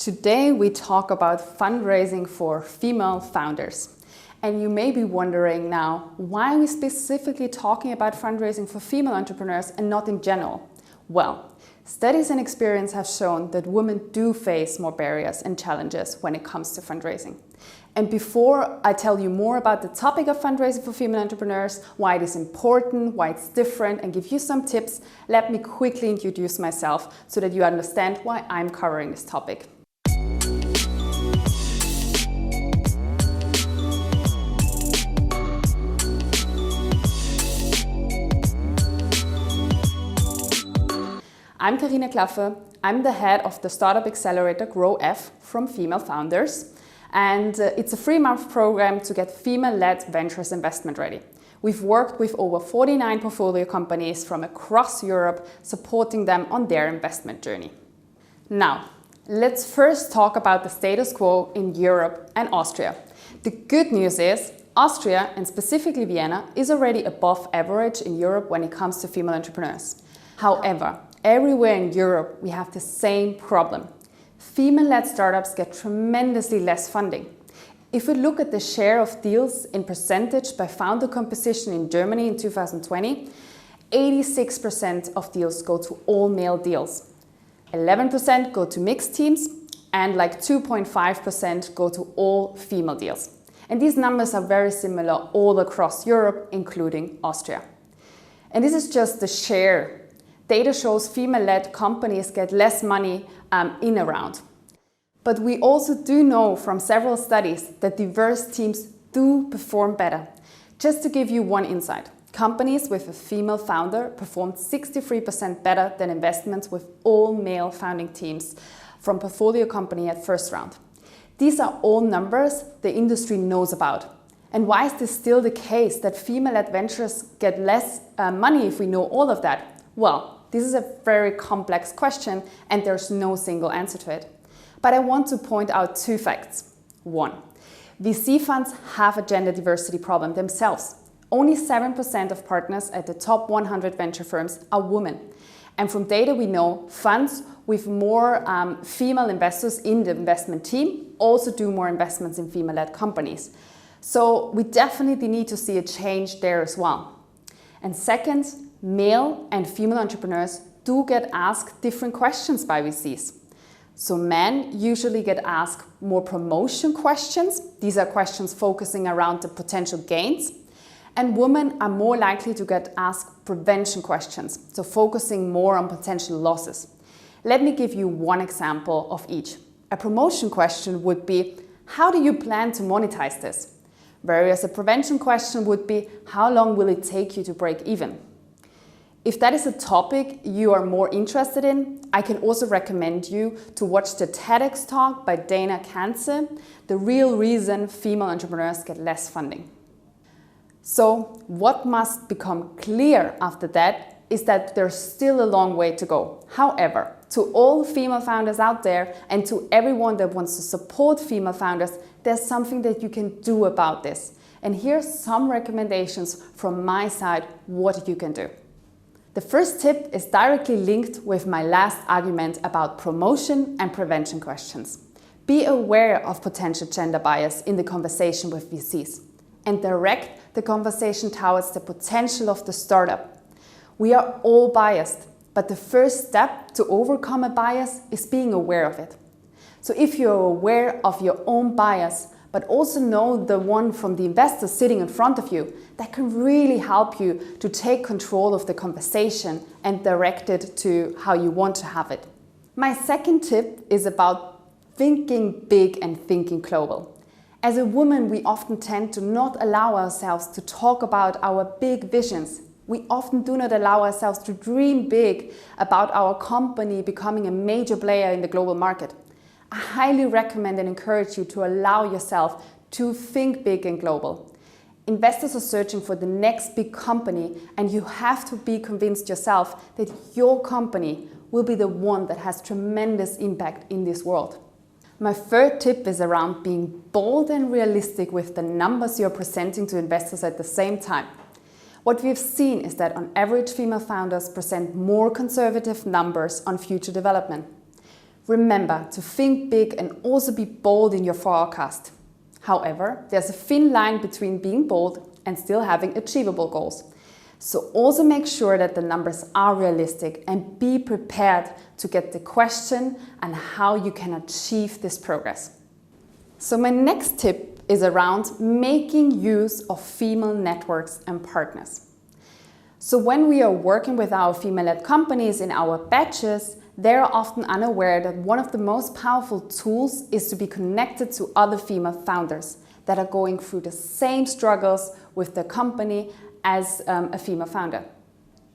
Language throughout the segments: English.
Today we talk about fundraising for female founders. And you may be wondering now, why are we specifically talking about fundraising for female entrepreneurs and not in general? Well, studies and experience have shown that women do face more barriers and challenges when it comes to fundraising. And before I tell you more about the topic of fundraising for female entrepreneurs, why it is important, why it's different, and give you some tips, let me quickly introduce myself so that you understand why I'm covering this topic. I'm Carina Klaffl. I'm the head of the startup Accelerator Grow F from Female Founders. And it's a 3-month program to get female-led ventures investment ready. We've worked with over 49 portfolio companies from across Europe, supporting them on their investment journey. Now, let's first talk about the status quo in Europe and Austria. The good news is Austria, and specifically Vienna, is already above average in Europe when it comes to female entrepreneurs. However, everywhere in Europe, we have the same problem. Female-led startups get tremendously less funding. If we look at the share of deals in percentage by founder composition in Germany in 2020, 86% of deals go to all male deals. 11% go to mixed teams, and like 2.5% go to all female deals. And these numbers are very similar all across Europe, including Austria. And this is just the share. Data shows female-led companies get less money in a round. But we also do know from several studies that diverse teams do perform better. Just to give you one insight, companies with a female founder performed 63% better than investments with all male founding teams from portfolio company at first round. These are all numbers the industry knows about. And why is this still the case that female-led ventures get less money if we know all of that? Well, this is a very complex question and there's no single answer to it. But I want to point out 2 facts. 1, VC funds have a gender diversity problem themselves. Only 7% of partners at the top 100 venture firms are women. And from data we know, funds with more female investors in the investment team also do more investments in female-led companies. So we definitely need to see a change there as well. And second, male and female entrepreneurs do get asked different questions by VCs. So men usually get asked more promotion questions. These are questions focusing around the potential gains. And women are more likely to get asked prevention questions, so focusing more on potential losses. Let me give you one example of each. A promotion question would be, how do you plan to monetize this? Whereas a prevention question would be, how long will it take you to break even? If that is a topic you are more interested in, I can also recommend you to watch the TEDx talk by Dana Kanze, The Real Reason Female Entrepreneurs Get Less Funding. So what must become clear after that is that there's still a long way to go. However, to all female founders out there and to everyone that wants to support female founders, there's something that you can do about this. And here's some recommendations from my side what you can do. The first tip is directly linked with my last argument about promotion and prevention questions. Be aware of potential gender bias in the conversation with VCs and direct the conversation towards the potential of the startup. We are all biased, but the first step to overcome a bias is being aware of it. So if you're aware of your own bias, but also know the one from the investor sitting in front of you, that can really help you to take control of the conversation and direct it to how you want to have it. My second tip is about thinking big and thinking global. As a woman, we often tend to not allow ourselves to talk about our big visions. We often do not allow ourselves to dream big about our company becoming a major player in the global market. I highly recommend and encourage you to allow yourself to think big and global. Investors are searching for the next big company, and you have to be convinced yourself that your company will be the one that has tremendous impact in this world. My third tip is around being bold and realistic with the numbers you're presenting to investors at the same time. What we've seen is that on average female founders present more conservative numbers on future development. Remember to think big and also be bold in your forecast. However, there's a thin line between being bold and still having achievable goals. So also make sure that the numbers are realistic and be prepared to get the question and how you can achieve this progress. So my next tip is around making use of female networks and partners. So when we are working with our female-led companies in our batches, they are often unaware that one of the most powerful tools is to be connected to other female founders that are going through the same struggles with their company as a female founder.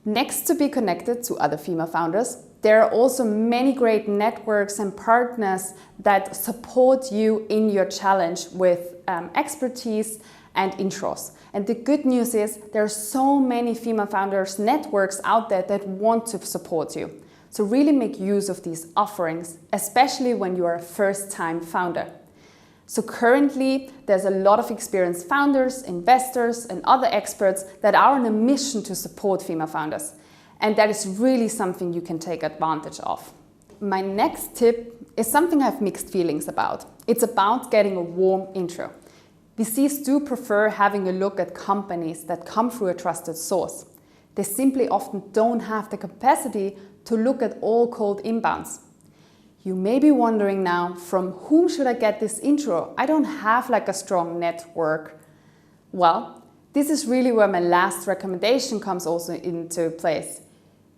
Next to be connected to other female founders, there are also many great networks and partners that support you in your challenge with expertise and intros. And the good news is there are so many female founders networks out there that want to support you. So really make use of these offerings, especially when you are a first-time founder. So currently, there's a lot of experienced founders, investors, and other experts that are on a mission to support female founders. And that is really something you can take advantage of. My next tip is something I have mixed feelings about. It's about getting a warm intro. VCs do prefer having a look at companies that come through a trusted source. They simply often don't have the capacity to look at all cold inbounds. You may be wondering now, from whom should I get this intro? I don't have like a strong network. Well, this is really where my last recommendation comes also into place.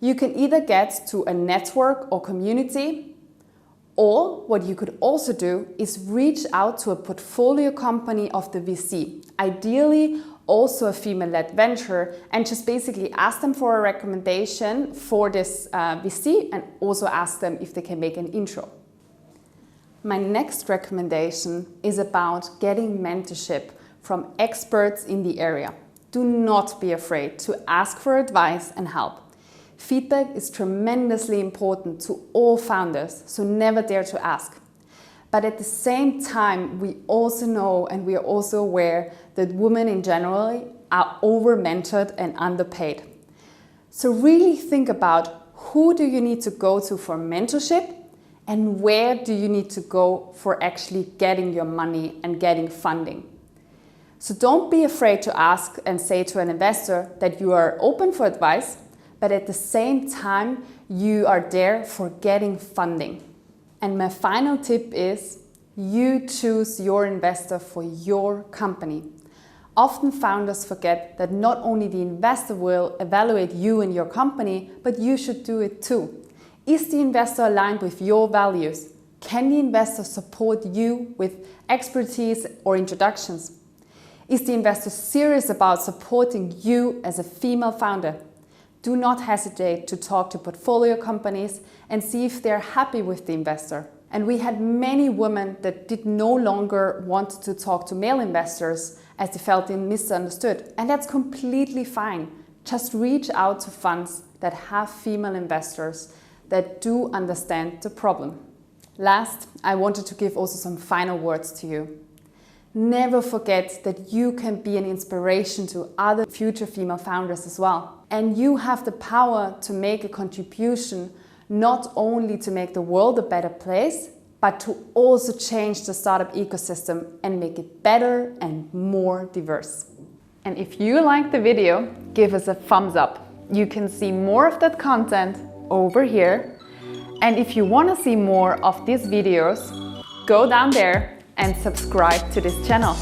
You can either get to a network or community, or what you could also do is reach out to a portfolio company of the VC, ideally also a female-led venture, and just basically ask them for a recommendation for this VC and also ask them if they can make an intro. My next recommendation is about getting mentorship from experts in the area. Do not be afraid to ask for advice and help. Feedback is tremendously important to all founders, so never dare to ask. But at the same time, we also know and we are also aware that women in general are over-mentored and underpaid. So really think about who do you need to go to for mentorship and where do you need to go for actually getting your money and getting funding. So don't be afraid to ask and say to an investor that you are open for advice, but at the same time, you are there for getting funding. And my final tip is you choose your investor for your company. Often founders forget that not only the investor will evaluate you and your company, but you should do it too. Is the investor aligned with your values? Can the investor support you with expertise or introductions? Is the investor serious about supporting you as a female founder? Do not hesitate to talk to portfolio companies and see if they're happy with the investor. And we had many women that did no longer want to talk to male investors as they felt misunderstood. And that's completely fine. Just reach out to funds that have female investors that do understand the problem. Last, I wanted to give also some final words to you. Never forget that you can be an inspiration to other future female founders as well. And you have the power to make a contribution, not only to make the world a better place, but to also change the startup ecosystem and make it better and more diverse. And if you liked the video, give us a thumbs up. You can see more of that content over here. And if you want to see more of these videos, go down there and subscribe to this channel.